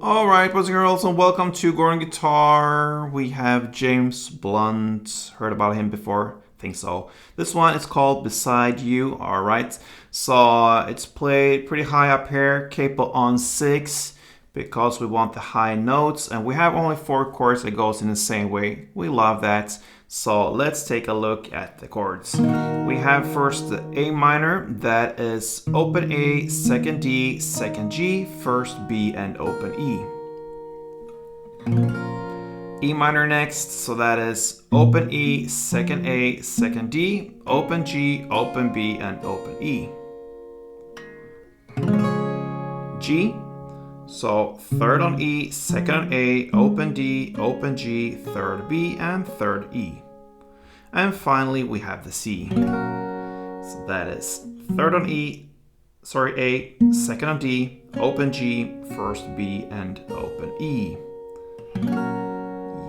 Alright, boys and girls, and welcome to Gordon Guitar. We have James Blunt. Heard about him before? Think so. This one is called Beside You. Alright, so it's played pretty high up here, capo on 6, because we want the high notes, and we have only 4 chords that goes in the same way. We love that. So let's take a look at the chords. We have first the A minor, that is open A, second D, second G, first B, and open E. E minor next, so that is open E, second A, second D, open G, open B, and open E. G, so third on E, second on A, open D, open G, third B, and third E. And finally we have the C. So that is third on A, second on D, open G, first B, and open E.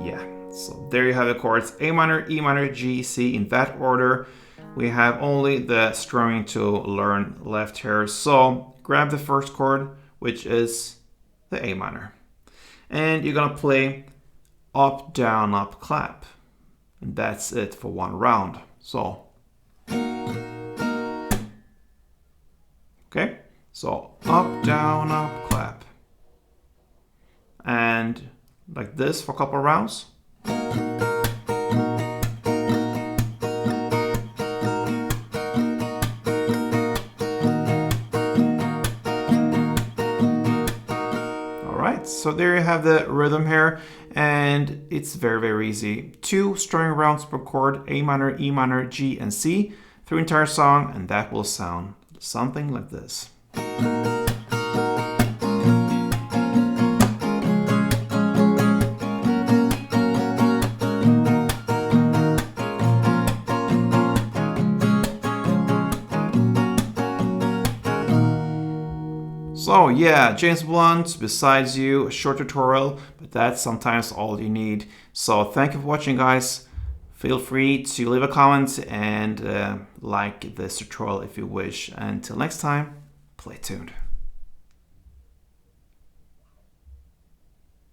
Yeah, so there you have the chords A minor, E minor, G, C in that order. We have only the strumming to learn left here. So grab the first chord, which is the A minor. And you're gonna play up, down, up, clap. And that's it for one round. So, okay, so up, down, up, clap. And like this for a couple of rounds. Alright, so there you have the rhythm here, and it's very, very easy. 2 strumming rounds per chord, A minor, E minor, G, and C, through entire song, and that will sound something like this. So yeah, James Blunt, Besides You, a short tutorial, but that's sometimes all you need. So thank you for watching, guys. Feel free to leave a comment and like this tutorial if you wish. Until next time, play tuned.